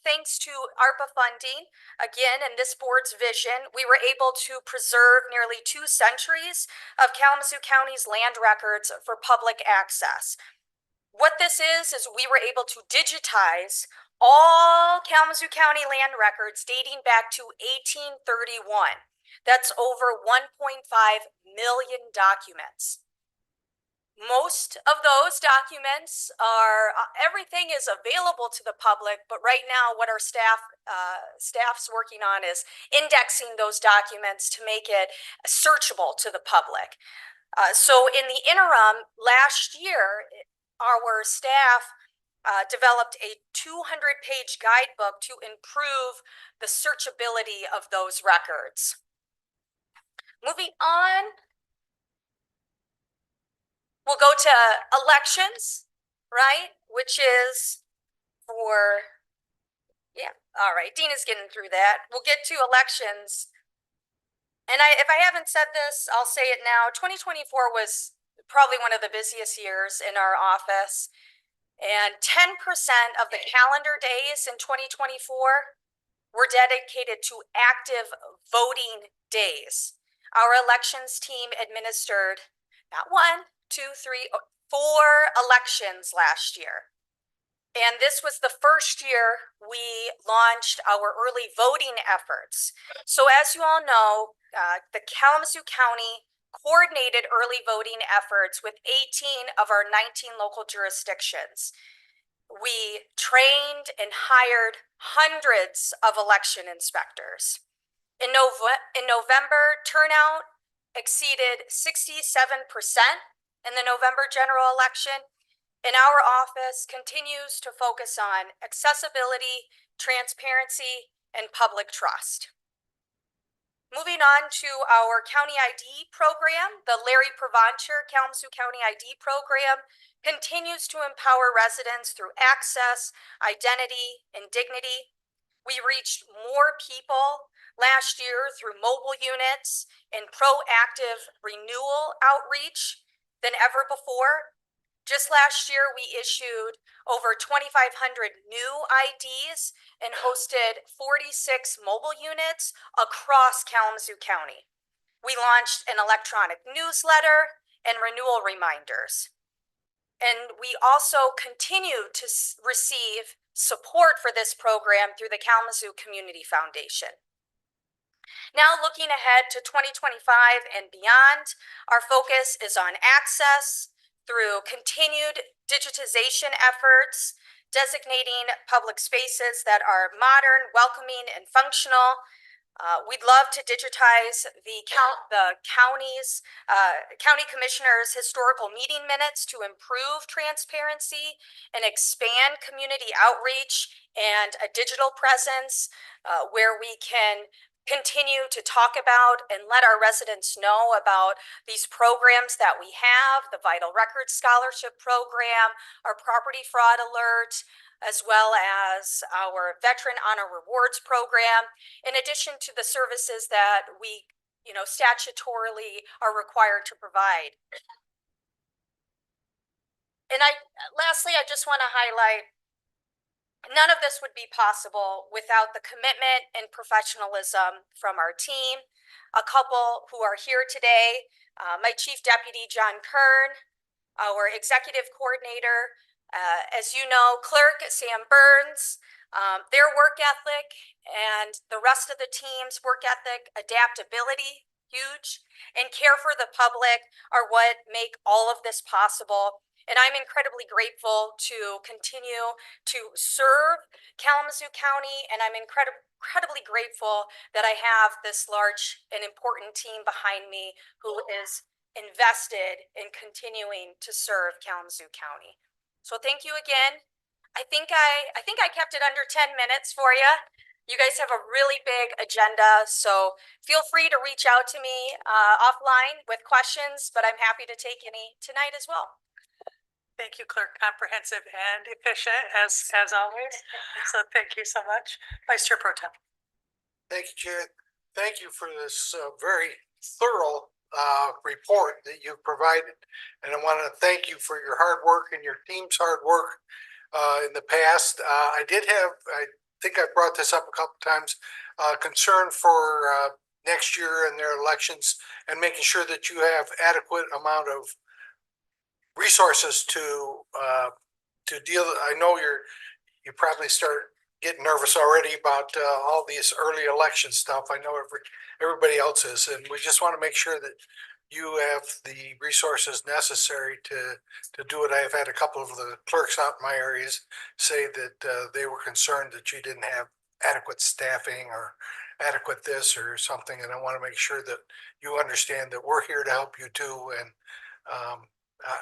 thanks to ARPA funding, again, in this board's vision, we were able to preserve nearly 2 centuries of Kalamazoo County's land records for public access. What this is we were able to digitize all Kalamazoo County land records dating back to 1831. That's over 1.5 million documents. Most of those documents are, everything is available to the public, but right now what our staff's working on is indexing those documents to make it searchable to the public. So in the interim, last year, our staff developed a 200-page guidebook to improve the searchability of those records. Moving on, we'll go to elections, right? Which is for, yeah, all right, Dina's getting through that. We'll get to elections. And if I haven't said this, I'll say it now. 2024 was probably one of the busiest years in our office. And 10% of the calendar days in 2024 were dedicated to active voting days. Our elections team administered not 1, 2, 3, 4 elections last year. And this was the first year we launched our early voting efforts. So as you all know, the Kalamazoo County coordinated early voting efforts with 18 of our 19 local jurisdictions. We trained and hired hundreds of election inspectors. In November, turnout exceeded 67% in the November general election, and our office continues to focus on accessibility, transparency, and public trust. Moving on to our county ID program, the Larry Provancher Kalamazoo County ID program continues to empower residents through access, identity, and dignity. We reached more people last year through mobile units and proactive renewal outreach than ever before. Just last year, we issued over 2,500 new IDs and hosted 46 mobile units across Kalamazoo County. We launched an electronic newsletter and renewal reminders. And we also continue to receive support for this program through the Kalamazoo Community Foundation. Now looking ahead to 2025 and beyond, our focus is on access through continued digitization efforts, designating public spaces that are modern, welcoming, and functional. We'd love to digitize the county's county commissioners' historical meeting minutes to improve transparency and expand community outreach and a digital presence where we can continue to talk about and let our residents know about these programs that we have, the Vital Records Scholarship Program, our Property Fraud Alert, as well as our Veteran Honor Rewards Program, in addition to the services that we, statutorily are required to provide. And lastly, I just want to highlight, none of this would be possible without the commitment and professionalism from our team. A couple who are here today, my Chief Deputy, John Kern, our Executive Coordinator, as you know, Clerk Sam Burns, their work ethic and the rest of the team's work ethic, adaptability, huge, and care for the public are what make all of this possible. And I'm incredibly grateful to continue to serve Kalamazoo County, and I'm incredibly grateful that I have this large and important team behind me who is invested in continuing to serve Kalamazoo County. So thank you again. I think I kept it under 10 minutes for you. You guys have a really big agenda, so feel free to reach out to me offline with questions, but I'm happy to take any tonight as well. Thank you, Clerk. Comprehensive and efficient as always. So thank you so much. Vice Chair Pro Tem. Thank you, Chair. Thank you for this very thorough report that you've provided. And I want to thank you for your hard work and your team's hard work. in the past. I think I brought this up a couple times, concern for next year and their elections and making sure that you have adequate amount of resources to deal. I know you probably start getting nervous already about all these early election stuff. I know everybody else is, and we just want to make sure that you have the resources necessary to do it. I have had a couple of the clerks out in my areas say that they were concerned that you didn't have adequate staffing or adequate this or something, and I want to make sure that you understand that we're here to help you too, and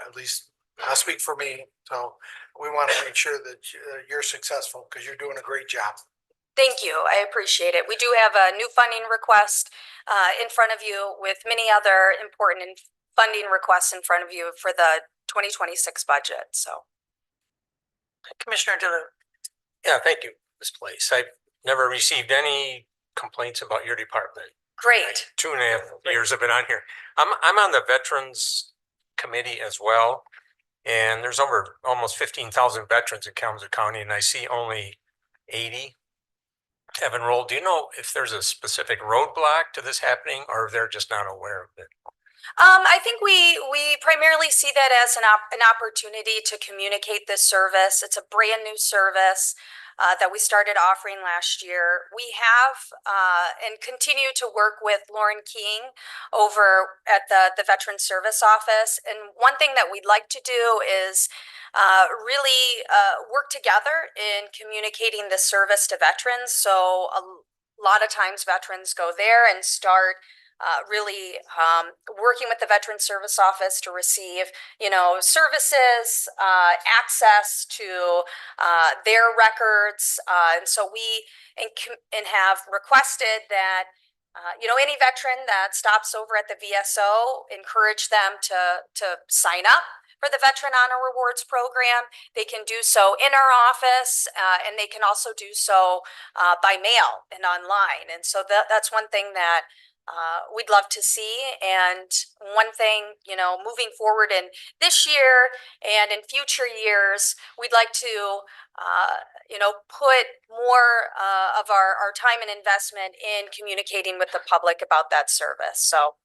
at least I'll speak for me. So we want to make sure that you're successful because you're doing a great job. Thank you. I appreciate it. We do have a new funding request in front of you with many other important funding requests in front of you for the 2026 budget. So, Commissioner DeLu. Yeah, thank you, Ms. Place. I've never received any complaints about your department. great. 2.5 years I've been on here. I'm on the Veterans Committee as well. And there's over almost 15,000 veterans in Kalamazoo County, and I see only 80 have enrolled. Do you know if there's a specific roadblock to this happening, or they're just not aware of it? I think we primarily see that as an opportunity to communicate this service. It's a brand new service that we started offering last year. We have and continue to work with Lauren King over at the Veteran Service Office. And one thing that we'd like to do is really work together in communicating this service to veterans. So a lot of times veterans go there and start really working with the Veteran Service Office to receive, services, access to their records. And so we and have requested that, any veteran that stops over at the VSO, encourage them to sign up for the Veteran Honor Rewards program. They can do so in our office, and they can also do so by mail and online. And so that's one thing that we'd love to see. And one thing, moving forward in this year and in future years, we'd like to, put more of our time and investment in communicating with the public about that service. So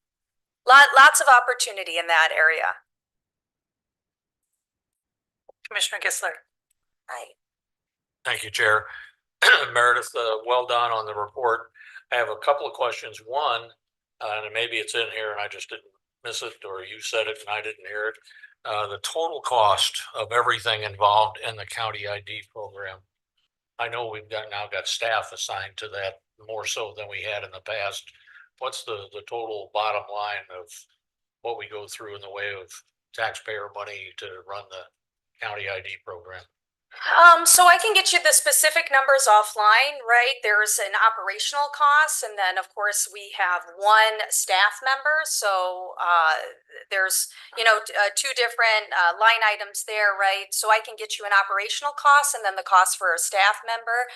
lots of opportunity in that area. Commissioner Gisler. Right. Thank you, Chair. Meredith, well done on the report. I have a couple of questions. One, and maybe it's in here and I just didn't miss it, or you said it and I didn't hear it. The total cost of everything involved in the county ID program. I know we've now got staff assigned to that more so than we had in the past. What's the total bottom line of what we go through in the way of taxpayer money to run the county ID program? So I can get you the specific numbers offline, right? There's an operational cost, and then of course we have one staff member. So there's, two different line items there, right? So I can get you an operational cost and then the cost for a staff member.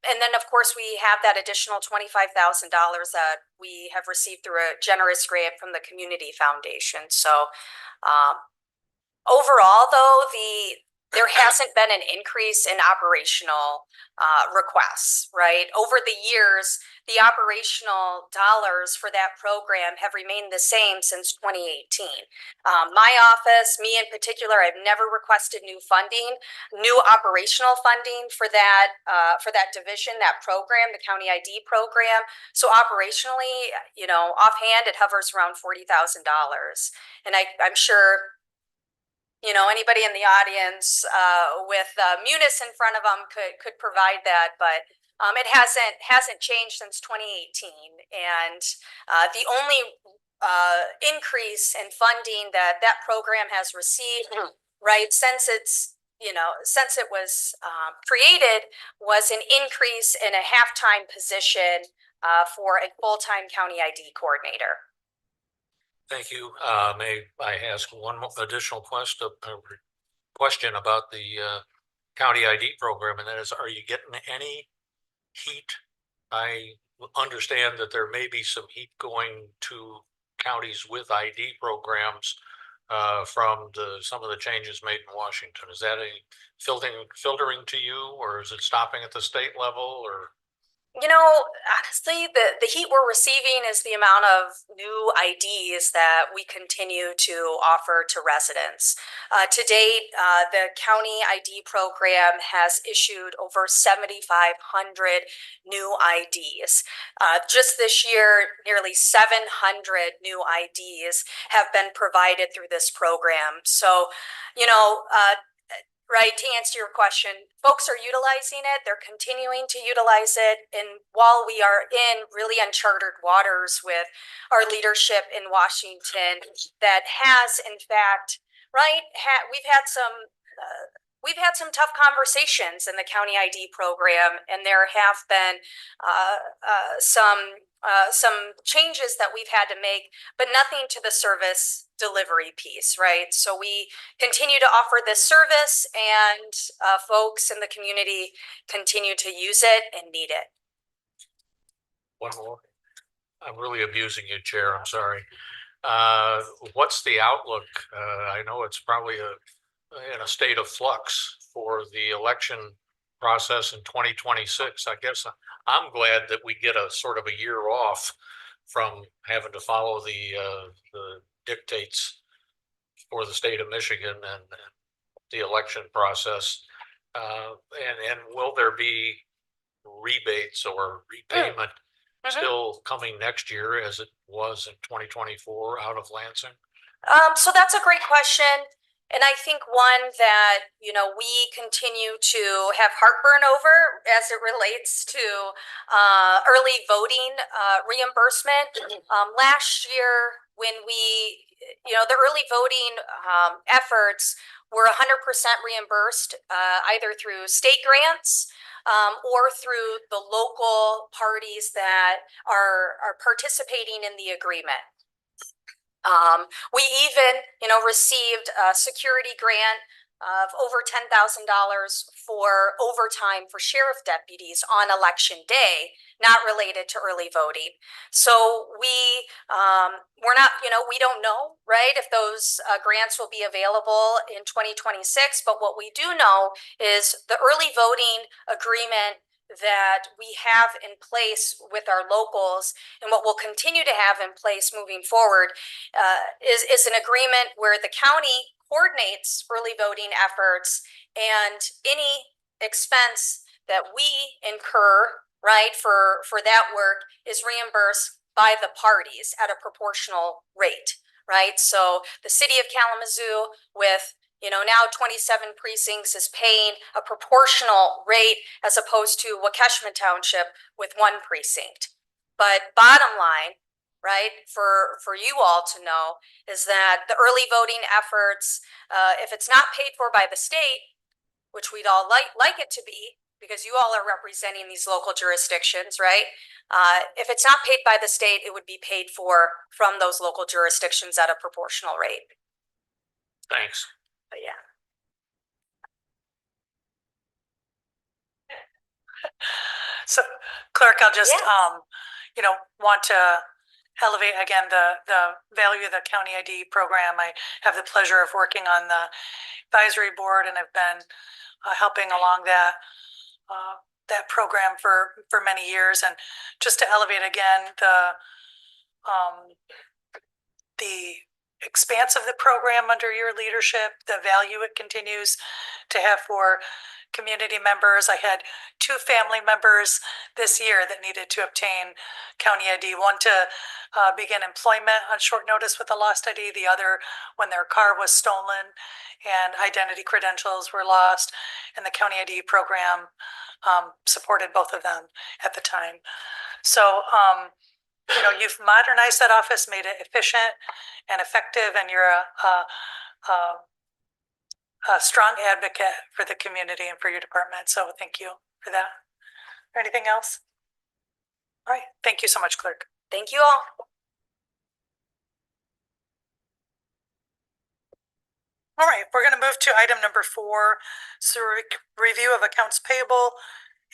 And then of course we have that additional $25,000 that we have received through a generous grant from the Community Foundation. So overall though, there hasn't been an increase in operational requests, right? Over the years, the operational dollars for that program have remained the same since 2018. My office, me in particular, I've never requested new funding, new operational funding for that division, that program, the County ID program. So operationally, offhand, it hovers around $40,000. And I'm sure anybody in the audience with Munis in front of them could provide that, but it hasn't changed since 2018. And the only increase in funding that program has received, right, since it was created, was an increase in a half-time position for a full-time county ID coordinator. Thank you. May I ask one additional question about the county ID program, and that is, are you getting any heat? I understand that there may be some heat going to counties with ID programs from some of the changes made in Washington? Is that filtering to you, or is it stopping at the state level, or? You know, honestly, the heat we're receiving is the amount of new IDs that we continue to offer to residents. To date, the county ID program has issued over 7,500 new IDs. Just this year, nearly 700 new IDs have been provided through this program. So, right, to answer your question, folks are utilizing it. They're continuing to utilize it. And while we are in really uncharted waters with our leadership in Washington, that has, in fact, right, we've had some tough conversations in the county ID program, and there have been some changes that we've had to make, but nothing to the service delivery piece, right? So we continue to offer this service, and folks in the community continue to use it and need it. One more. I'm really abusing you, Chair. I'm sorry. What's the outlook? I know it's probably in a state of flux for the election process in 2026. I guess I'm glad that we get a sort of a year off from having to follow the dictates for the state of Michigan and the election process. And will there be rebates or repayment still coming next year as it was in 2024 out of Lansing? So that's a great question. And I think one that, we continue to have heartburn over as it relates to early voting reimbursement. Last year, when the early voting efforts were 100% reimbursed either through state grants or through the local parties that are participating in the agreement. We even, received a security grant of over $10,000 for overtime for sheriff deputies on election day, not related to early voting. So we're not, we don't know, right, if those grants will be available in 2026. But what we do know is the early voting agreement that we have in place with our locals, and what we'll continue to have in place moving forward, is an agreement where the county coordinates early voting efforts, and any expense that we incur, right, for that work is reimbursed by the parties at a proportional rate, right? So the city of Kalamazoo, with now 27 precincts, is paying a proportional rate as opposed to Waukesha Township with one precinct. But bottom line, right, for you all to know is that the early voting efforts, if it's not paid for by the state, which we'd all like it to be, because you all are representing these local jurisdictions, right? If it's not paid by the state, it would be paid for from those local jurisdictions at a proportional rate. Thanks. But yeah. So Clerk, I'll just, want to elevate again the value of the county ID program. I have the pleasure of working on the advisory board, and I've been helping along that program for many years. And just to elevate again the expanse of the program under your leadership, the value it continues to have for community members. I had 2 family members this year that needed to obtain county ID, one to begin employment on short notice with a lost ID, the other when their car was stolen and identity credentials were lost, and the county ID program supported both of them at the time. So you've modernized that office, made it efficient and effective, and you're a strong advocate for the community and for your department. So thank you for that. Anything else? All right. Thank you so much, Clerk. Thank you all. All right, we're going to move to item number 4, so review of accounts payable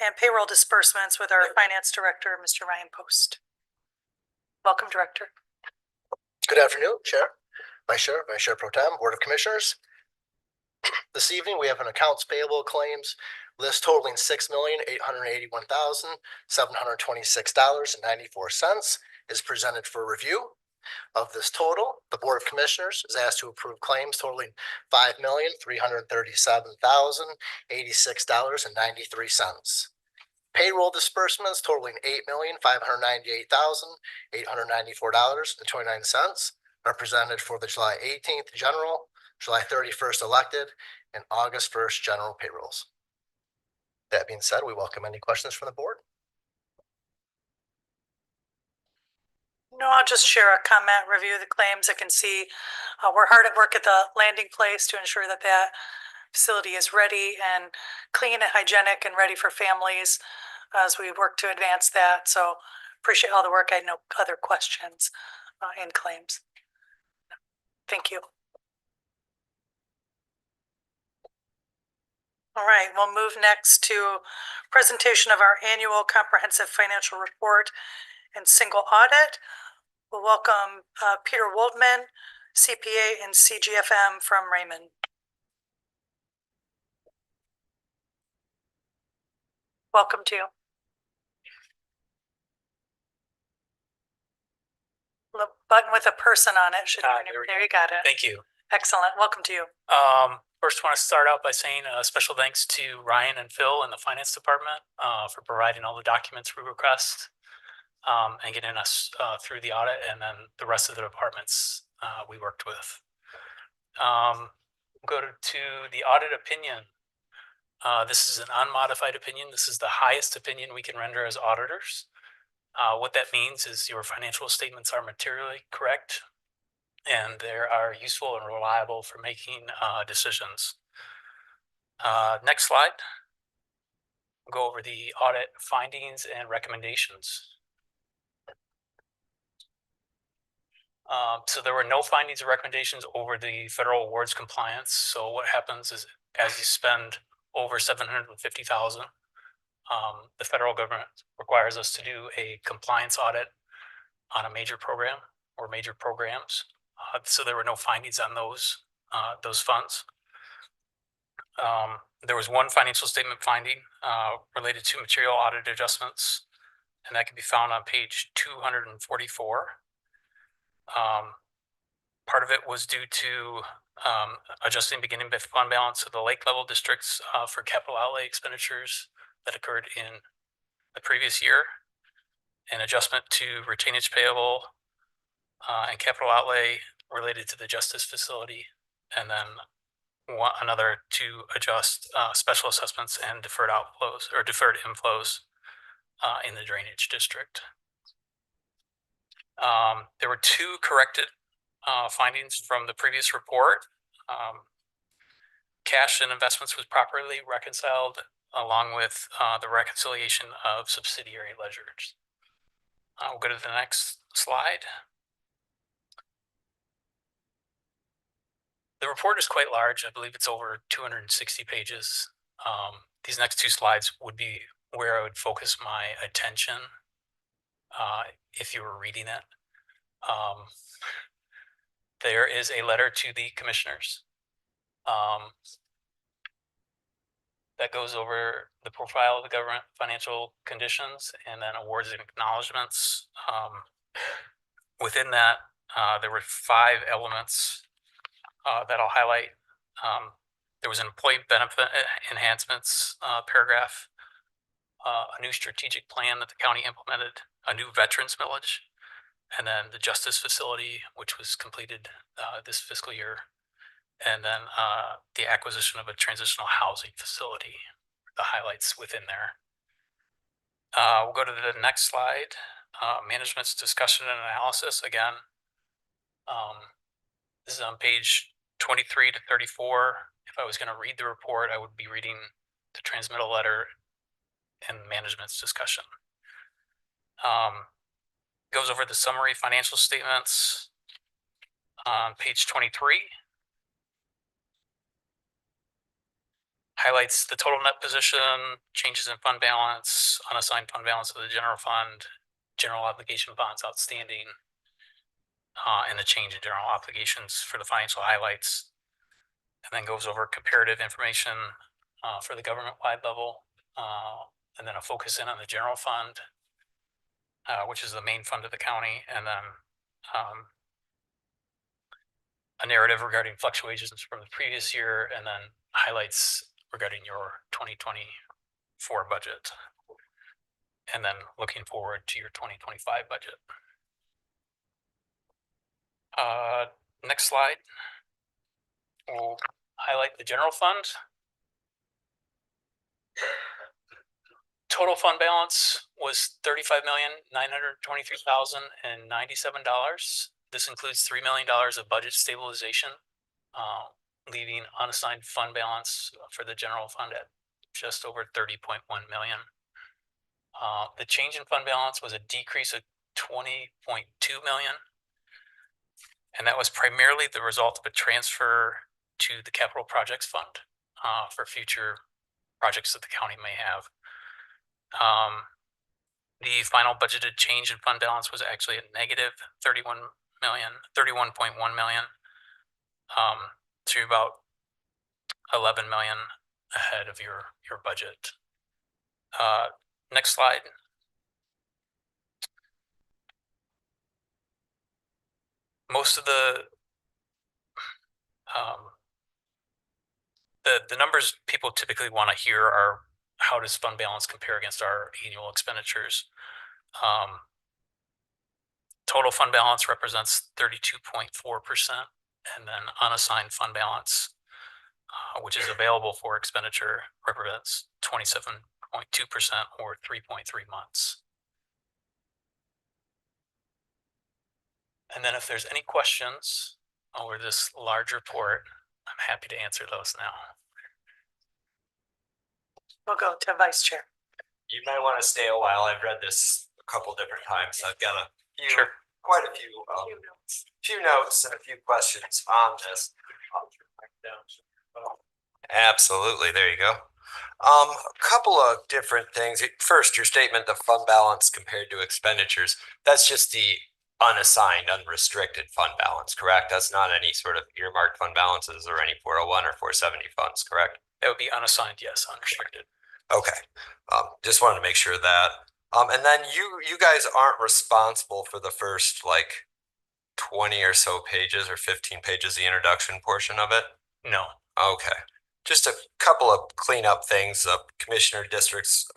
and payroll disbursements with our finance director, Mr. Ryan Post. Welcome, Director. Good afternoon, Chair. Vice Chair Pro Tem, Board of Commissioners. This evening, we have an accounts payable claims list totaling $6,881,726.94 is presented for review. Of this total, the Board of Commissioners is asked to approve claims totaling $5,337,086.93. Payroll disbursements totaling $8,598,894.29 are presented for the July 18th general, July 31st elected, and August 1st general payrolls. That being said, we welcome any questions from the board. No, I'll just share a comment, review the claims. I can see we're hard at work at the landing place to ensure that that facility is ready and clean and hygienic and ready for families as we work to advance that. So appreciate all the work. I had no other questions in claims. Thank you. All right, we'll move next to presentation of our annual comprehensive financial report and single audit. We'll welcome Peter Woldman, CPA and CGFM from Raymond. Welcome to you. The button with a person on it should. There you got it. Thank you. Excellent. Welcome to you. First, want to start out by saying a special thanks to Ryan and Phil in the finance department for providing all the documents we request and getting us through the audit, and then the rest of the departments we worked with. Go to the audit opinion. This is an unmodified opinion. This is the highest opinion we can render as auditors. What that means is your financial statements are materially correct and they are useful and reliable for making decisions. Next slide. We'll go over the audit findings and recommendations. So there were no findings or recommendations over the federal awards compliance. So what happens is, as you spend over $750,000, the federal government requires us to do a compliance audit on a major program or major programs. So there were no findings on those funds. There was one financial statement finding related to material audit adjustments, and that can be found on page 244. Part of it was due to adjusting beginning fund balance of the lake level districts for capital outlay expenditures that occurred in the previous year, an adjustment to retainage payable and capital outlay related to the justice facility, and then another to adjust special assessments and deferred outflows or deferred inflows in the drainage district. There were two corrected findings from the previous report. Cash and investments was properly reconciled along with the reconciliation of subsidiary ledgers. We'll go to the next slide. The report is quite large. I believe it's over 260 pages. These next two slides would be where I would focus my attention if you were reading it. There is a letter to the commissioners that goes over the profile of the government financial conditions and then awards and acknowledgements. Within that, there were 5 elements that I'll highlight. There was an employee benefit enhancements paragraph, a new strategic plan that the county implemented, a new veterans millage, and then the justice facility, which was completed this fiscal year, and then the acquisition of a transitional housing facility, the highlights within there. We'll go to the next slide, management's discussion and analysis again. This is on page 23 to 34. If I was going to read the report, I would be reading the transmittal letter and management's discussion. Goes over the summary financial statements on page 23. Highlights the total net position, changes in fund balance, unassigned fund balance of the general fund, general obligation bonds outstanding, and the change in general obligations for the financial highlights. And then goes over comparative information for the government-wide level, and then a focus in on the general fund, which is the main fund of the county, and then a narrative regarding fluctuations from the previous year, and then highlights regarding your 2024 budget, and then looking forward to your 2025 budget. Next slide. We'll highlight the general fund. Total fund balance was $35,923,097. This includes $3 million of budget stabilization, leaving unassigned fund balance for the general fund at just over 30.1 million. The change in fund balance was a decrease of 20.2 million. And that was primarily the result of a transfer to the capital projects fund for future projects that the county may have. The final budgeted change in fund balance was actually a negative 31.1 million, to about 11 million ahead of your budget. Next slide. Most of the numbers people typically want to hear are, how does fund balance compare against our annual expenditures? Total fund balance represents 32.4%, and then unassigned fund balance, which is available for expenditure, represents 27.2% or 3.3 months. And then if there's any questions over this large report, I'm happy to answer those now. We'll go to Vice Chair. You might want to stay a while. I've read this a couple different times. I've got Sure. quite a few notes and a few questions on this. Absolutely. There you go. A couple of different things. First, your statement of fund balance compared to expenditures. That's just the unassigned, unrestricted fund balance, correct? That's not any sort of earmarked fund balances or any 401 or 470 funds, correct? That would be unassigned, yes, unrestricted. Okay. Just wanted to make sure that. And then you guys aren't responsible for the first like 20 or so pages or 15 pages, the introduction portion of it? No. Okay. Just a couple of cleanup things. Commissioner districts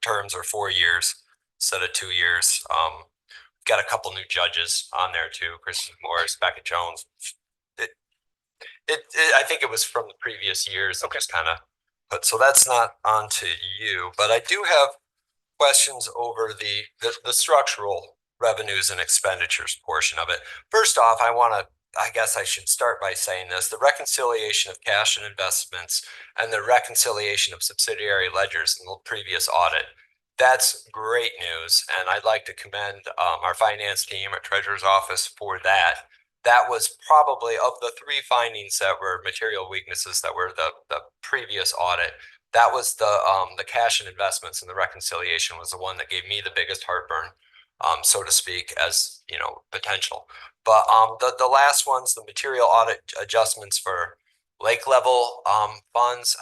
terms are 4 years instead of 2 years. Got a couple new judges on there too. Kristen Morris, Becca Jones. I think it was from the previous years. Okay. Just kind of put, so that's not onto you, but I do have questions over the structural revenues and expenditures portion of it. First off, I guess I should start by saying this: the reconciliation of cash and investments and the reconciliation of subsidiary ledgers in the previous audit. That's great news, and I'd like to commend our finance team, our treasurer's office for that. That was probably, of the 3 findings that were material weaknesses that were the previous audit, that was the cash and investments, and the reconciliation was the one that gave me the biggest heartburn, so to speak, as you know, potential. But the last ones, the material audit adjustments for lake level funds,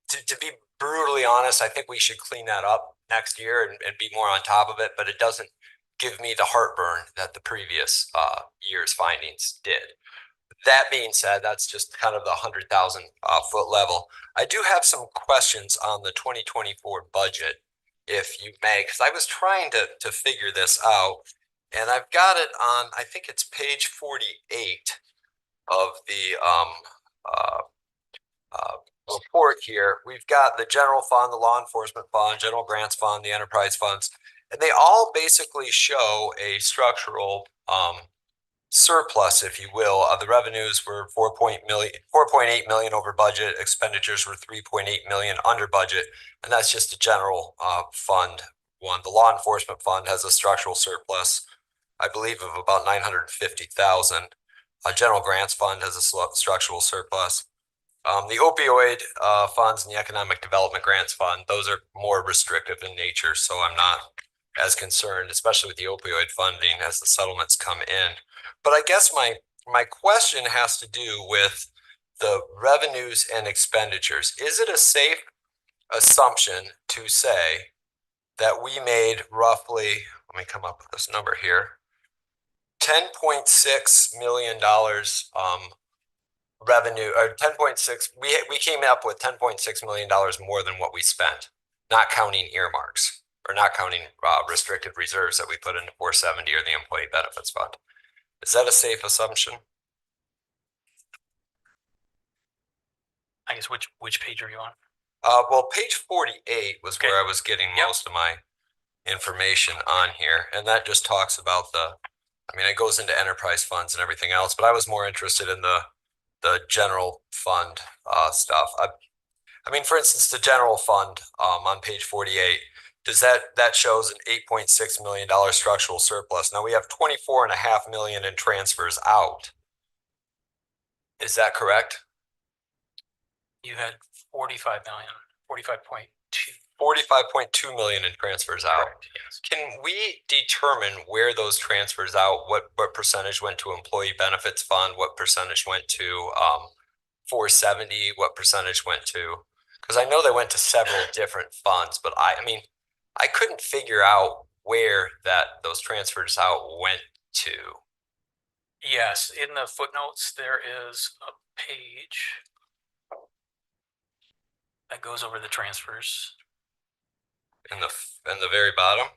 to be brutally honest, I think we should clean that up next year and be more on top of it, but it doesn't give me the heartburn that the previous year's findings did. That being said, that's just kind of the 100,000 foot level. I do have some questions on the 2024 budget, if you may, because I was trying to figure this out, and I've got it on, I think it's page 48 of the report here. We've got the general fund, the law enforcement fund, general grants fund, the enterprise funds, and they all basically show a structural surplus, if you will. The revenues were 4.8 million over budget. Expenditures were 3.8 million under budget, and that's just a general fund one. The law enforcement fund has a structural surplus, I believe, of about 950,000. General grants fund has a structural surplus. The opioid funds and the economic development grants fund, those are more restrictive in nature, so I'm not as concerned, especially with the opioid funding as the settlements come in. But I guess my question has to do with the revenues and expenditures. Is it a safe assumption to say that we made roughly, let me come up with this number here, $10.6 million revenue, or 10.6, we came up with $10.6 million more than what we spent, not counting earmarks or not counting restricted reserves that we put into 470 or the employee benefits fund. Is that a safe assumption? I guess which page are you on? Well, page 48 was where I was getting most of my information on here, and that just talks about I mean, it goes into enterprise funds and everything else, but I was more interested in the general fund stuff. I mean, for instance, the general fund on page 48, does that shows an $8.6 million structural surplus. Now we have 24.5 million in transfers out. Is that correct? You had 45 million, 45.2. 45.2 million in transfers out. Correct, yes. Can we determine where those transfers out, what percentage went to employee benefits fund, what percentage went to 470, what percentage went to, because I know they went to several different funds, but I mean, I couldn't figure out where those transfers out went to. Yes, in the footnotes, there is a page that goes over the transfers. In the very bottom?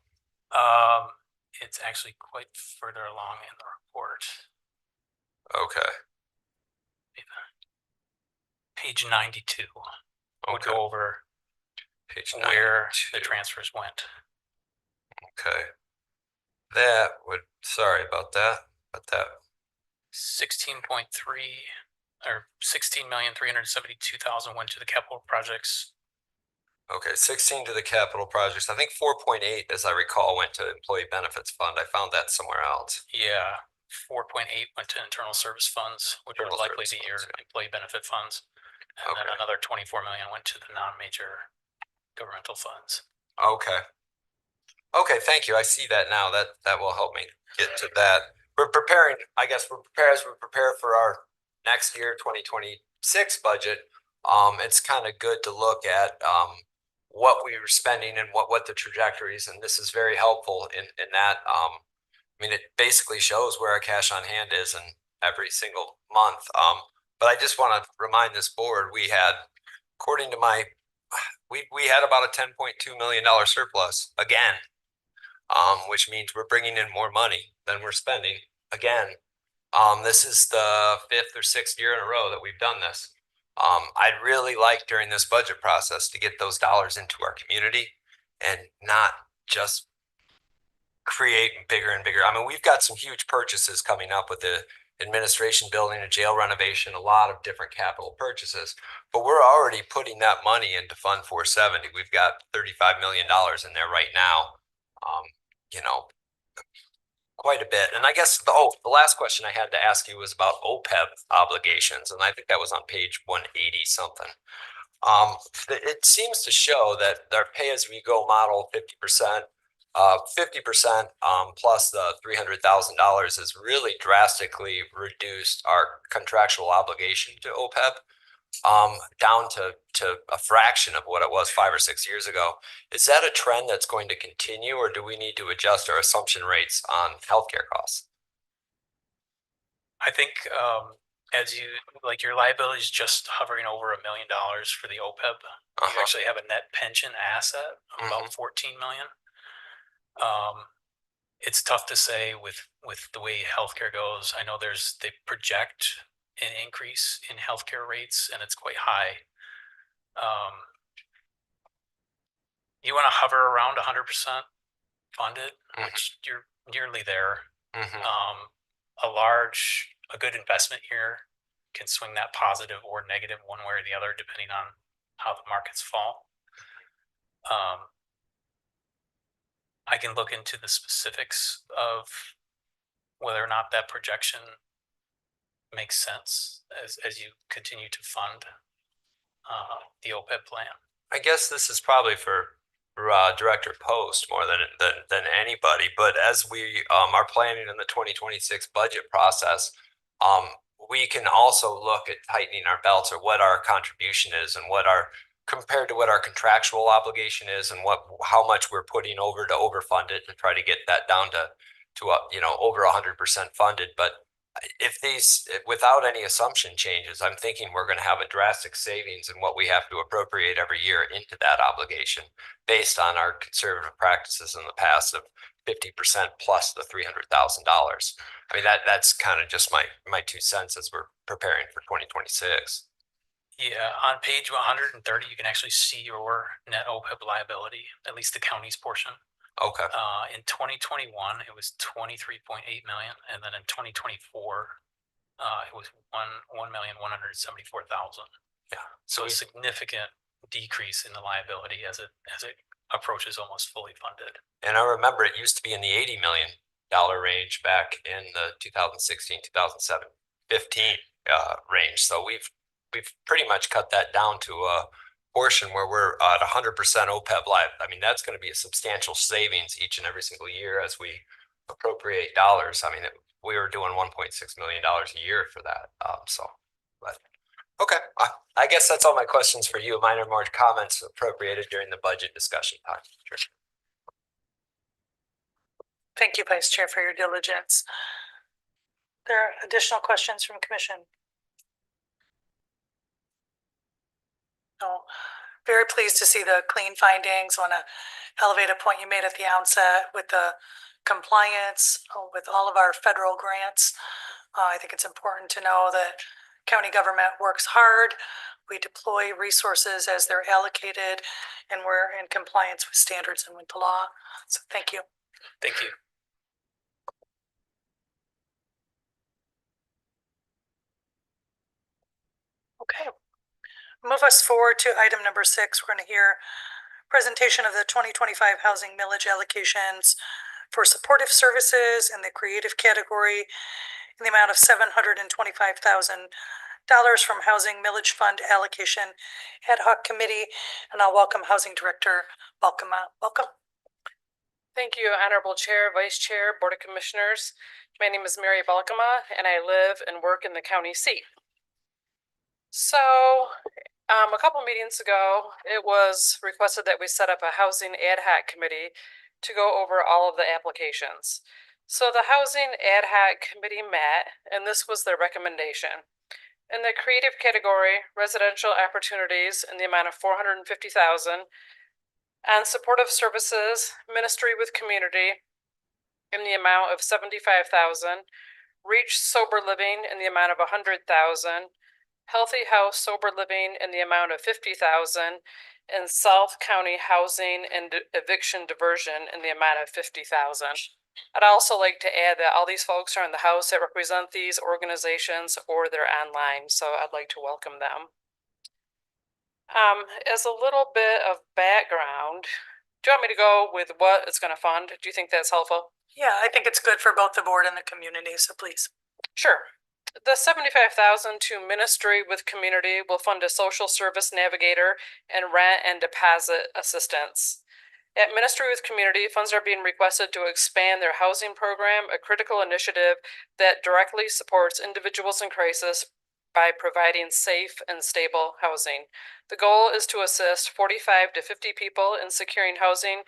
It's actually quite further along in the report. Okay. Page 92. We'll Okay. go over Page where 92. the transfers went. Okay. Sorry about that, but that 16.3 or 16,372,000 went to the capital projects. okay, 16 to the capital projects. I think 4.8, as I recall, went to employee benefits fund. I found that somewhere else. Yeah, 4.8 went to internal service funds, which would Internal likely service be your funds, yeah. employee benefit funds. And then Okay. another 24 million went to the non-major governmental funds. Okay. Okay, thank you. I see that now. That will help me get to that. We're preparing, I guess we're prepared as we prepare for our next year, 2026 budget. It's kind of good to look at what we were spending and what the trajectories, and this is very helpful in that. I mean, it basically shows where our cash on hand is in every single month. But I just want to remind this board, we had, according to we had about a $10.2 million surplus again. Which means we're bringing in more money than we're spending again. This is the 5th or 6th year in a row that we've done this. I'd really like during this budget process to get those dollars into our community and not just create bigger and bigger. I mean, we've got some huge purchases coming up with the administration building, a jail renovation, a lot of different capital purchases, but we're already putting that money into Fund 470. We've got $35 million in there right now. You know, quite a bit. And I guess the last question I had to ask you was about OPEB obligations, and I think that was on page 180 something. It seems to show that their pay-as-we-go model, 50%, 50% plus the $300,000 has really drastically reduced our contractual obligation to OPEB. Down to a fraction of what it was 5 or 6 years ago. Is that a trend that's going to continue, or do we need to adjust our assumption rates on healthcare costs? I think as you like your liability is just hovering over $1 million for the OPEB. You actually have a net pension asset of about 14 million. It's tough to say with the way healthcare goes. I know they project an increase in healthcare rates, and it's quite high. You want to hover around 100% funded, which you're nearly there. A good investment here can swing that positive or negative one way or the other, depending on how the markets fall. I can look into the specifics of whether or not that projection makes sense as you continue to fund the OPEB plan. I guess this is probably for Director Post more than anybody, but as we are planning in the 2026 budget process, we can also look at tightening our belts or what our contribution is and what our compared to what our contractual obligation is and how much we're putting over to overfund it and try to get that down to over 100% funded. But if without any assumption changes, I'm thinking we're going to have a drastic savings in what we have to appropriate every year into that obligation based on our conservative practices in the past of 50% plus the $300,000. I mean, that's kind of just my 2 cents as we're preparing for 2026. Yeah, on page 130, you can actually see your net OPEB liability, at least the county's portion. Okay. In 2021, it was 23.8 million, and then in 2024, it was 1,174,000. Yeah. So a significant decrease in the liability as it approaches almost fully funded. And I remember it used to be in the $80 million range back in the 2016, 2007, 15 range. So we've pretty much cut that down to a portion where we're at 100% OPEB live. I mean, that's going to be a substantial savings each and every single year as we appropriate dollars. I mean, we were doing $1.6 million a year for that. But okay, I guess that's all my questions for you. Mine are more comments appropriated during the budget discussion time. Sure. Thank you, Vice Chair, for your diligence. There are additional questions from Commission? No. Very pleased to see the clean findings. Want to elevate a point you made at the outset with the compliance with all of our federal grants. I think it's important to know that county government works hard. We deploy resources as they're allocated, and we're in compliance with standards and with the law. So thank you. Thank you. Okay. Move us forward to item number 6. We're going to hear presentation of the 2025 housing millage allocations for supportive services in the creative category in the amount of $725,000 from Housing Millage Fund Allocation Ad Hoc Committee. And I'll welcome Housing Director Balkema. Welcome. Thank you, Honorable Chair, Vice Chair, Board of Commissioners. My name is Mary Balkema, and I live and work in the county seat. So, a couple meetings ago, it was requested that we set up a housing ad hoc committee to go over all of the applications. So the housing ad hoc committee met, and this was their recommendation. In the creative category, residential opportunities in the amount of $450,000, and supportive services, ministry with community in the amount of $75,000, reach sober living in the amount of $100,000, healthy house sober living in the amount of $50,000, and South County housing and eviction diversion in the amount of $50,000. I'd also like to add that all these folks are in the House that represent these organizations, or they're online, so I'd like to welcome them. As a little bit of background, do you want me to go with what it's going to fund? Do you think that's helpful? Yeah, I think it's good for both the board and the community, so please. Sure. The $75,000 to ministry with community will fund a social service navigator and rent and deposit assistance. At Ministry with Community, funds are being requested to expand their housing program, a critical initiative that directly supports individuals in crisis by providing safe and stable housing. The goal is to assist 45 to 50 people in securing housing,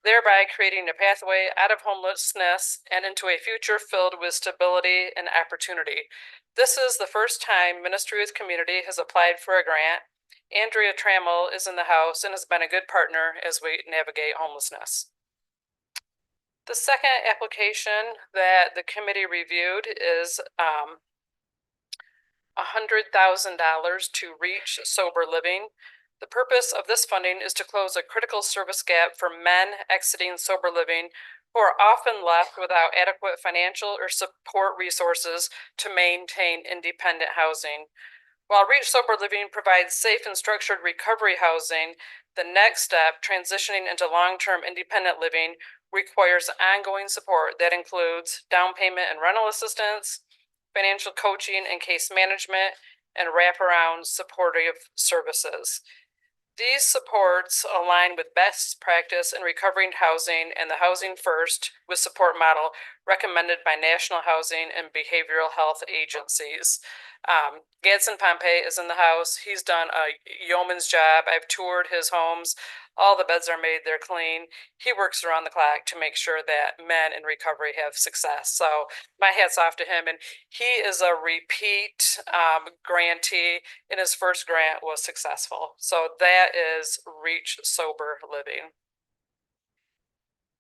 thereby creating a pathway out of homelessness and into a future filled with stability and opportunity. This is the first time Ministry with Community has applied for a grant. Andrea Trammell is in the House and has been a good partner as we navigate homelessness. The second application that the committee reviewed is $100,000 to reach sober living. The purpose of this funding is to close a critical service gap for men exiting sober living who are often left without adequate financial or support resources to maintain independent housing. While Reach Sober Living provides safe and structured recovery housing, the next step, transitioning into long-term independent living, requires ongoing support that includes down payment and rental assistance, financial coaching and case management, and wraparound supportive services. These supports align with best practice in recovering housing and the Housing First with Support model recommended by national housing and behavioral health agencies. Gadsden Pompey is in the house. He's done a yeoman's job. I've toured his homes. All the beds are made, they're clean. He works around the clock to make sure that men in recovery have success. So my hat's off to him. And he is a repeat grantee, and his first grant was successful. So that is Reach Sober Living.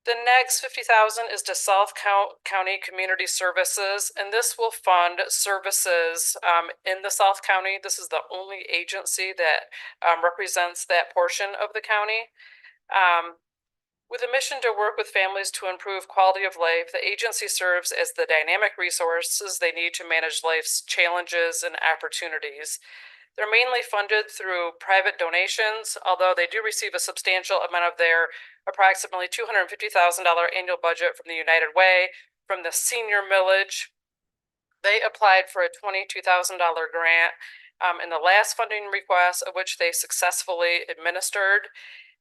The next 50,000 is to South County Community Services, and this will fund services in the South County. This is the only agency that represents that portion of the county. With a mission to work with families to improve quality of life, the agency serves as the dynamic resources they need to manage life's challenges and opportunities. They're mainly funded through private donations, although they do receive a substantial amount of their approximately $250,000 annual budget from the United Way, from the senior millage. They applied for a $22,000 grant in the last funding request, of which they successfully administered.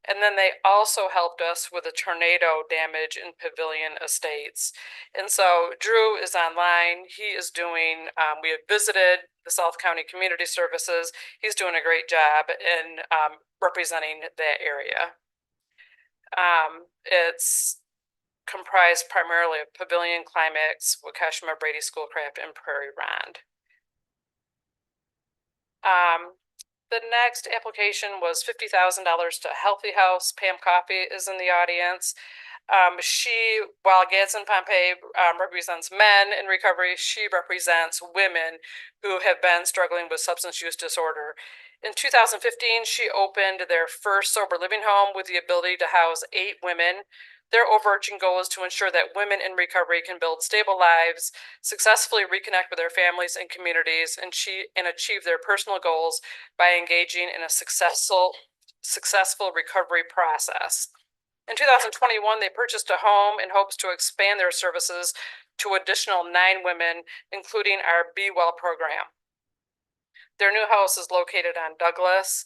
And then they also helped us with a tornado damage in Pavilion Estates. And so Drew is online. He is doing, we have visited the South County Community Services. He's doing a great job in representing that area. It's comprised primarily of Pavilion, Climax, Waukesha, Brady, Schoolcraft, and Prairie Ronde. The next application was $50,000 to Healthy House. Pam Coffey is in the audience. She, while Gadsden Pompey represents men in recovery, she represents women who have been struggling with substance use disorder. In 2015, she opened their first sober living home with the ability to house 8 women. Their overarching goal is to ensure that women in recovery can build stable lives, successfully reconnect with their families and communities, and achieve their personal goals by engaging in a successful recovery process. In 2021, they purchased a home in hopes to expand their services to additional 9 women, including our Be Well program. Their new house is located on Douglas.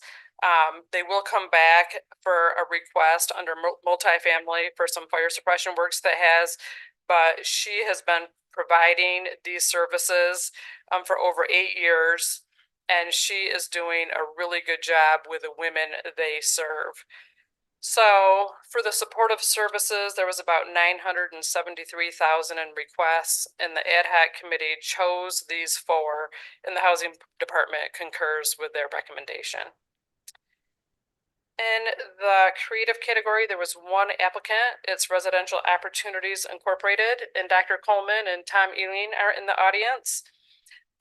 They will come back for a request under multifamily for some fire suppression works that has, but she has been providing these services for over 8 years, and she is doing a really good job with the women they serve. So for the supportive services, there was about 973,000 in requests, and the ad hoc committee chose these 4, and the housing department concurs with their recommendation. In the creative category, there was 1 applicant. It's Residential Opportunities Incorporated, and Dr. Coleman and Tom Ealing are in the audience.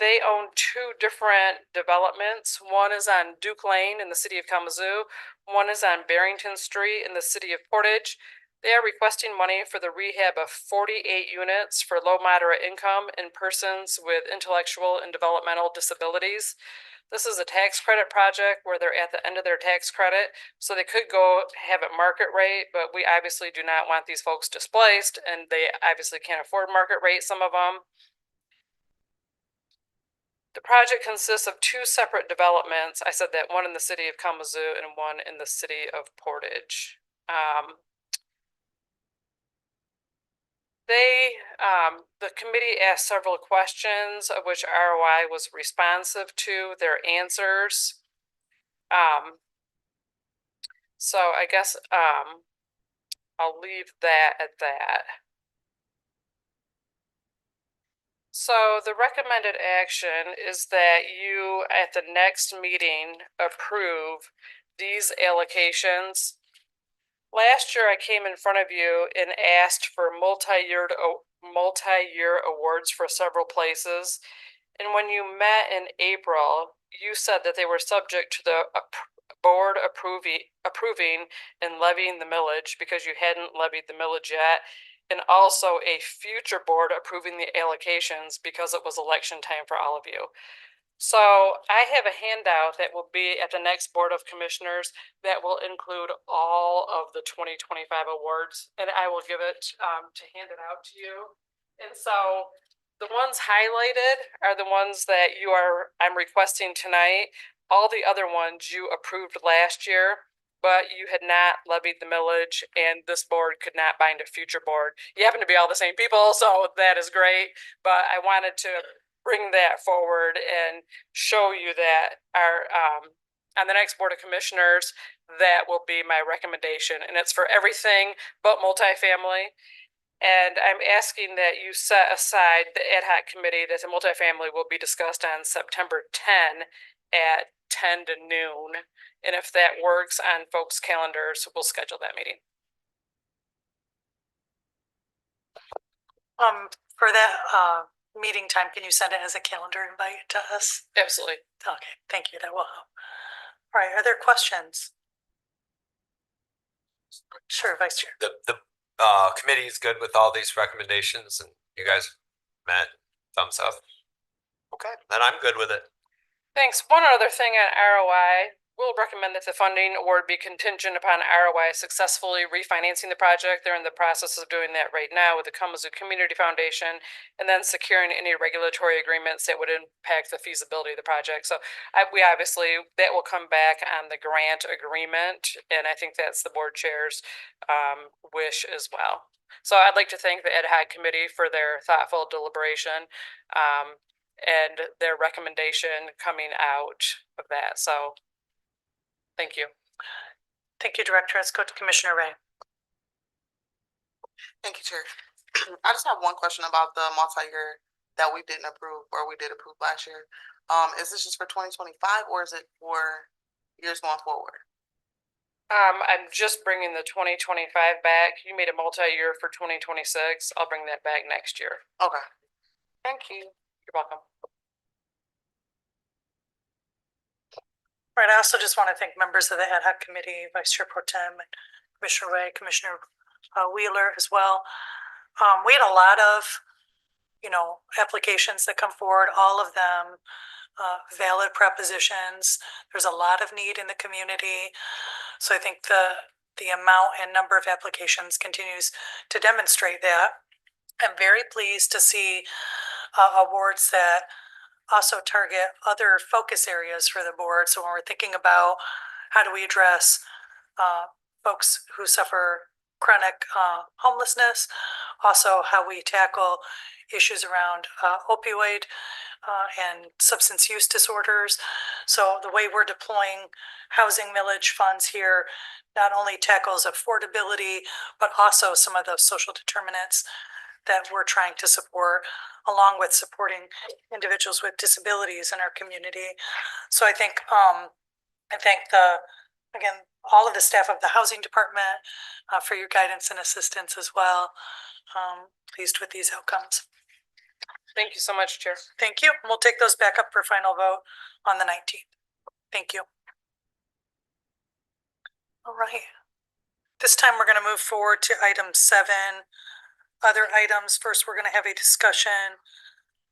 They own 2 different developments. One is on Duke Lane in the city of Kalamazoo. One is on Barrington Street in the city of Portage. They are requesting money for the rehab of 48 units for low moderate income and persons with intellectual and developmental disabilities. This is a tax credit project where they're at the end of their tax credit, so they could go have it market rate, but we obviously do not want these folks displaced, and they obviously can't afford market rate, some of them. The project consists of 2 separate developments. I said that one in the city of Kalamazoo and one in the city of Portage. The committee asked several questions, of which ROI was responsive to their answers. So I guess I'll leave that at that. So the recommended action is that you, at the next meeting, approve these allocations. Last year, I came in front of you and asked for multi-year awards for several places. And when you met in April, you said that they were subject to the board approving and levying the millage because you hadn't levied the millage yet, and also a future board approving the allocations because it was election time for all of you. So I have a handout that will be at the next Board of Commissioners that will include all of the 2025 awards, and I will give it to hand it out to you. And so the ones highlighted are the ones that I'm requesting tonight. All the other ones you approved last year, but you had not levied the millage, and this board could not bind a future board. You happen to be all the same people, so that is great, but I wanted to bring that forward and show you that our, on the next Board of Commissioners, that will be my recommendation, and it's for everything but multifamily. And I'm asking that you set aside the ad hoc committee that the multifamily will be discussed on September 10 at 10 to noon. And if that works on folks' calendars, we'll schedule that meeting. For that, meeting time, can you send it as a calendar invite to us? Absolutely. Okay, thank you, that will help. All right, are there questions? Sure, Vice Chair. The committee is good with all these recommendations and you guys met, thumbs up. Okay, then I'm good with it. Thanks. One other thing on ROI, we'll recommend that the funding award be contingent upon ROI successfully refinancing the project. They're in the process of doing that right now with the Kalamazoo Community Foundation, and then securing any regulatory agreements that would impact the feasibility of the project. So we obviously, that will come back on the grant agreement, and I think that's the board chair's wish as well. So I'd like to thank the ad hoc committee for their thoughtful deliberation. And their recommendation coming out of that. So, thank you. Thank you, Director. Let's go to Commissioner Ray. Thank you, Chair. I just have one question about the multi-year that we didn't approve, or we did approve last year. Is this just for 2025, or is it for years going forward? I'm just bringing the 2025 back. You made a multi-year for 2026. I'll bring that back next year. Okay. Thank you. You're welcome. All right, I also just want to thank members of the ad hoc committee, Vice Chair Pro Tem, and Commissioner Ray, Commissioner Wheeler as well. We had a lot of, applications that come forward, all of them valid propositions. There's a lot of need in the community. So I think the amount and number of applications continues to demonstrate that. I'm very pleased to see awards that also target other focus areas for the board. So when we're thinking about how do we address folks who suffer chronic homelessness, also how we tackle issues around opioid and substance use disorders. So the way we're deploying housing millage funds here not only tackles affordability, but also some of those social determinants that we're trying to support, along with supporting individuals with disabilities in our community. So I think I thank again, all of the staff of the housing department for your guidance and assistance as well. Pleased with these outcomes. Thank you so much, Chair. Thank you. We'll take those back up for final vote on the 19th. Thank you. All right. This time we're going to move forward to item 7. Other items. First, we're going to have a discussion.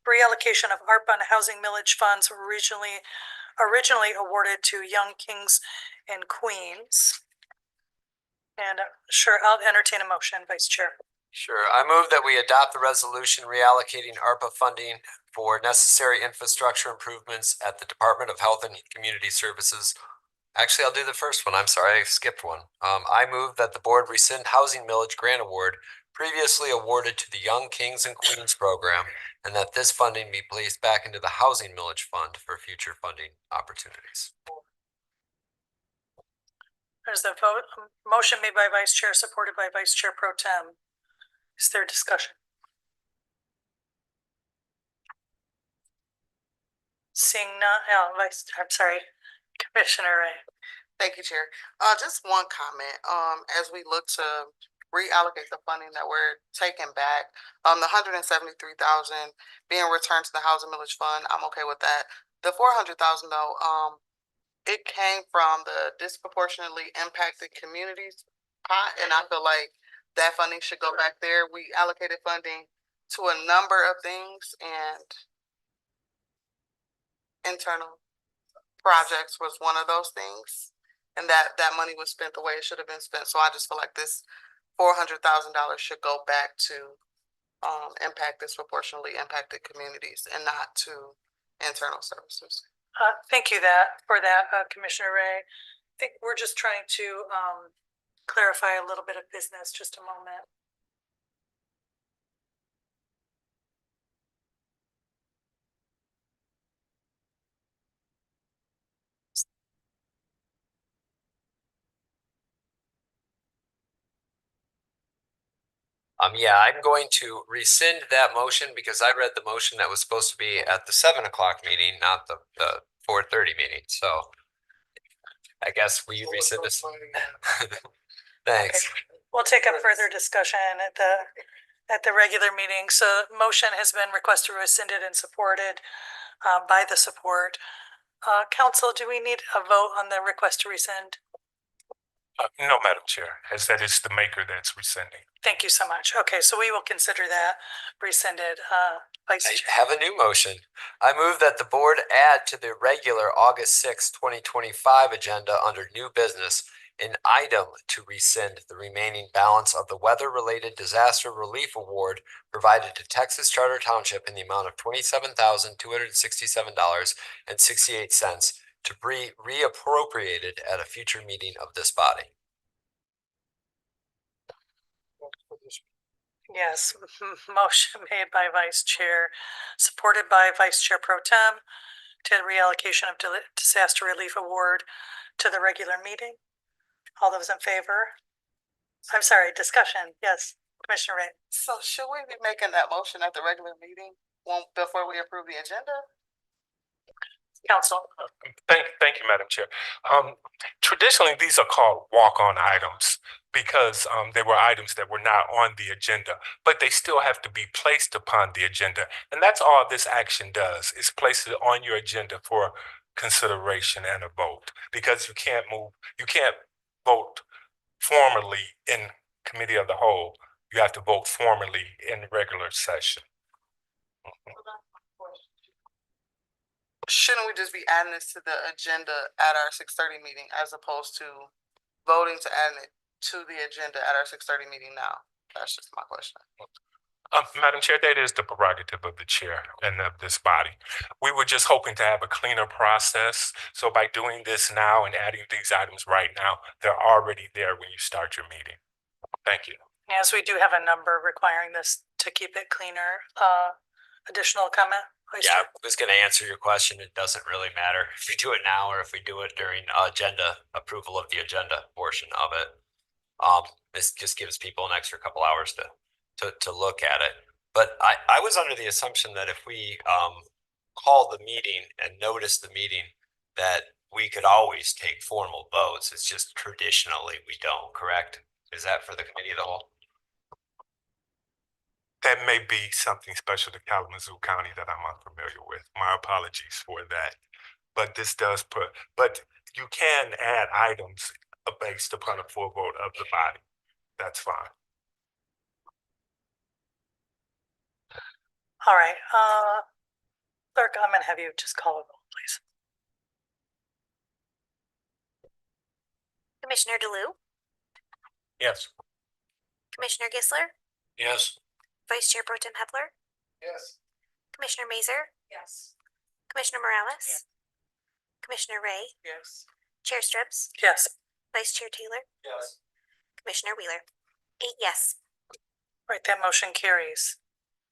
Reallocation of ARPA and housing millage funds originally awarded to Young Kings and Queens. And sure, I'll entertain a motion, Vice Chair. Sure. I move that we adopt the resolution reallocating ARPA funding for necessary infrastructure improvements at the Department of Health and Community Services. Actually, I'll do the first one. I'm sorry, I skipped one. I move that the board rescind housing millage grant award previously awarded to the Young Kings and Queens program, and that this funding be placed back into the housing millage fund for future funding opportunities. There's a vote, motion made by Vice Chair, supported by Vice Chair Pro Tem. Is there discussion? Seeing none, I'm sorry, Commissioner Ray. Thank you, Chair. Just one comment. As we look to reallocate the funding that we're taking back, the $173,000 being returned to the housing millage fund, I'm okay with that. The $400,000 though, it came from the disproportionately impacted communities pot, and I feel like that funding should go back there. We allocated funding to a number of things, and internal projects was one of those things, and that money was spent the way it should have been spent. So I just feel like this $400,000 should go back to disproportionately impacted communities and not to internal services. Thank you for that, Commissioner Ray. I think we're just trying to clarify a little bit of business, just a moment. Yeah, I'm going to rescind that motion because I read the motion that was supposed to be at the 7 o'clock meeting, not the 4:30 meeting. So I guess will you rescind this? Thanks. We'll take up further discussion at the regular meeting. So motion has been requested, rescinded, and supported by the support. Council, do we need a vote on the request to rescind? No, Madam Chair, as that is the maker that's rescinding. Thank you so much. Okay, so we will consider that rescinded. Vice I Chair. have a new motion. I move that the board add to the regular August 6, 2025 agenda under new business an item to rescind the remaining balance of the weather-related disaster relief award provided to Texas Charter Township in the amount of $27,267.68 to be reappropriated at a future meeting of this body. Yes, motion made by Vice Chair, supported by Vice Chair Pro Tem to reallocation of disaster relief award to the regular meeting. All those in favor? I'm sorry, discussion. Yes, Commissioner Ray. So should we be making that motion at the regular meeting before we approve the agenda? Council. Thank you, Madam Chair. Traditionally, these are called walk-on items because they were items that were not on the agenda, but they still have to be placed upon the agenda. And that's all this action does, is place it on your agenda for consideration and a vote, because you can't vote formally in committee of the whole. You have to vote formally in regular session. Shouldn't we just be adding this to the agenda at our 6:30 meeting as opposed to voting to add it to the agenda at our 6:30 meeting now? That's just my question. Madam Chair, that is the prerogative of the chair and of this body. We were just hoping to have a cleaner process. So by doing this now and adding these items right now, they're already there when you start your meeting. Thank you. Yes, we do have a number requiring this to keep it cleaner. Additional comment? Vice Yeah, Chair? I was going to answer your question. It doesn't really matter if we do it now or if we do it during agenda approval of the agenda portion of it. This just gives people an extra couple hours to look at it. But I was under the assumption that if we called the meeting and noticed the meeting, that we could always take formal votes. It's just traditionally we don't, correct? Is that for the committee of the whole? That may be something special to Kalamazoo County that I'm unfamiliar with. My apologies for that. But this does but you can add items based upon a full vote of the body. That's fine. All right, clerk, I'm gonna have you just call a roll, please. Commissioner DeLu, Yes. Commissioner Gisler, Yes. Vice Chair Pro Tem Hepler, Yes. Commissioner Mazer, Yes. Commissioner Morales, Commissioner Ray, Yes. Chair Strips, Yes. Vice Chair Taylor, Yes. Commissioner Wheeler. 8 yes. Right, that motion carries.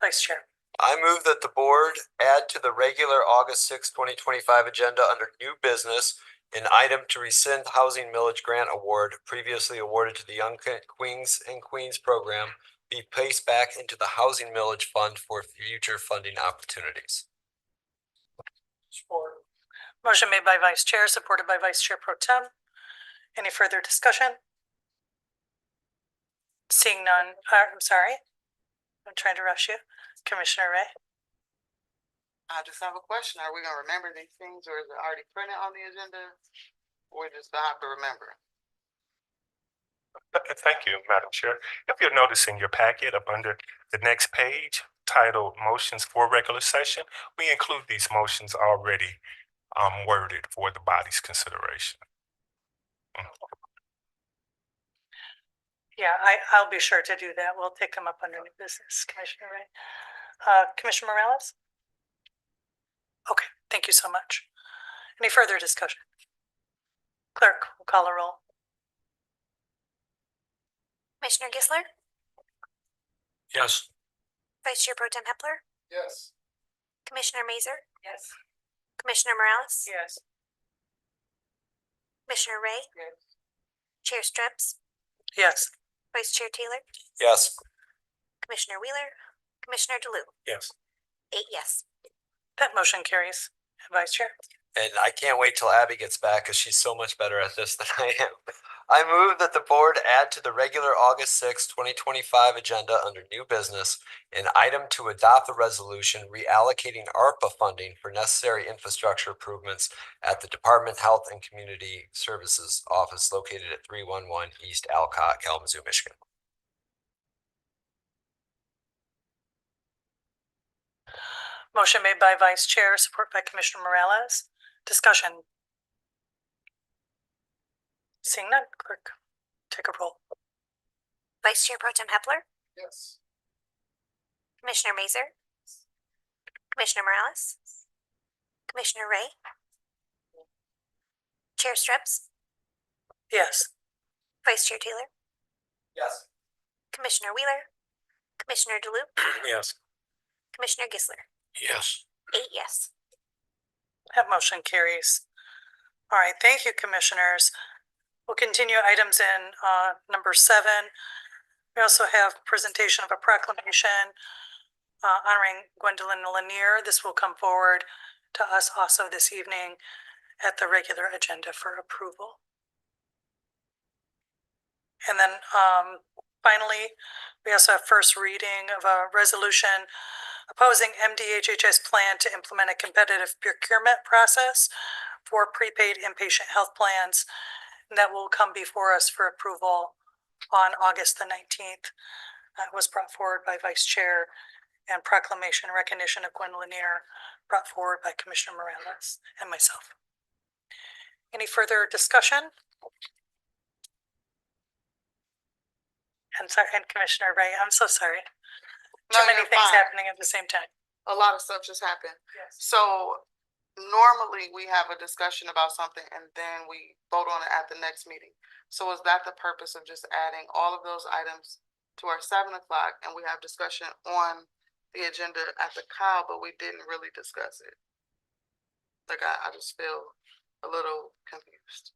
Vice Chair. I move that the board add to the regular August 6, 2025 agenda under new business an item to rescind housing millage grant award previously awarded to the Young Queens and Queens program be placed back into the housing millage fund for future funding opportunities. Support. Motion made by Vice Chair, supported by Vice Chair Pro Tem. Any further discussion? Seeing none, I'm sorry. I'm trying to rush you. Commissioner Ray? I just have a question. Are we gonna remember these things or is it already printed on the agenda? Or just gonna have to remember? Thank you, Madam Chair. If you'll notice in your packet up under the next page titled Motions for Regular Session, we include these motions already worded for the body's consideration. Yeah, I'll be sure to do that. We'll take them up under new business, Commissioner Ray. Commissioner Morales? Okay, thank you so much. Any further discussion? Clerk will call a roll. Commissioner Gisler, Yes. Vice Chair Pro Tem Hepler, Yes. Commissioner Mazer, Yes. Commissioner Morales, Yes. Commissioner Ray, Chair Strips, Yes. Vice Chair Taylor, Yes. Commissioner Wheeler, Commissioner DeLu, Yes. 8 yes. That motion carries. Vice Chair. And I can't wait till Abby gets back because she's so much better at this than I am. I move that the board add to the regular August 6, 2025 agenda under new business an item to adopt the resolution reallocating ARPA funding for necessary infrastructure improvements at the Department of Health and Community Services office located at 311 East Alcott, Kalamazoo, Michigan. Motion made by Vice Chair, support by Commissioner Morales. Discussion. Seeing none, clerk, take a roll. Vice Chair Pro Tem Hepler, Yes. Commissioner Mazer, Commissioner Morales, Commissioner Ray, Chair Strips, Yes. Vice Chair Taylor, Yes. Commissioner Wheeler, Commissioner DeLu, Yes. Commissioner Gisler, Yes. 8 yes. That motion carries. All right, thank you, commissioners. We'll continue items in number 7. We also have presentation of a proclamation honoring Gwendolyn Lanier. This will come forward to us also this evening at the regular agenda for approval. And then finally, we also have first reading of a resolution opposing MDHHS plan to implement a competitive procurement process for prepaid inpatient health plans. And that will come before us for approval on August the 19th. That was brought forward by Vice Chair, and proclamation recognition of Gwen Lanier brought forward by Commissioner Morales and myself. Any further discussion? And sorry, and Commissioner Ray, I'm so sorry. No, Too many you're things fine. happening at the same time. A lot of stuff just happened. Yes. So normally we have a discussion about something and then we vote on it at the next meeting. So is that the purpose of just adding all of those items to our 7 o'clock and we have discussion on the agenda at the COW, but we didn't really discuss it? Like I just feel a little confused.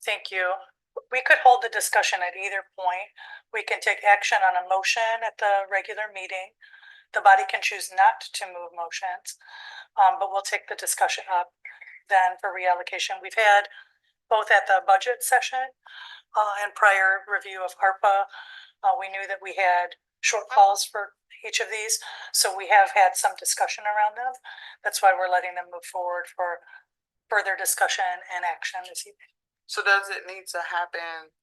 Thank you. We could hold the discussion at either point. We can take action on a motion at the regular meeting. The body can choose not to move motions, but we'll take the discussion up then for reallocation. We've had both at the budget session and prior review of ARPA. We knew that we had shortfalls for each of these, so we have had some discussion around them. That's why we're letting them move forward for further discussion and action this evening. So does it need to happen?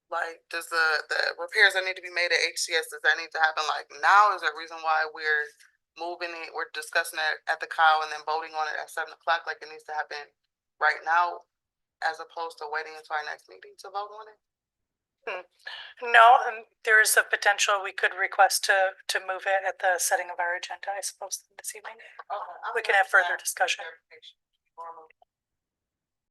Like, does the repairs that need to be made at HCS, does that need to happen like now? Is there a reason why we're moving it, we're discussing it at the COW and then voting on it at 7 o'clock? Like it needs to happen right now as opposed to waiting until our next meeting to vote on it? No, there is a potential we could request to move it at the setting of our agenda, I suppose, this evening. Okay, We can have further discussion.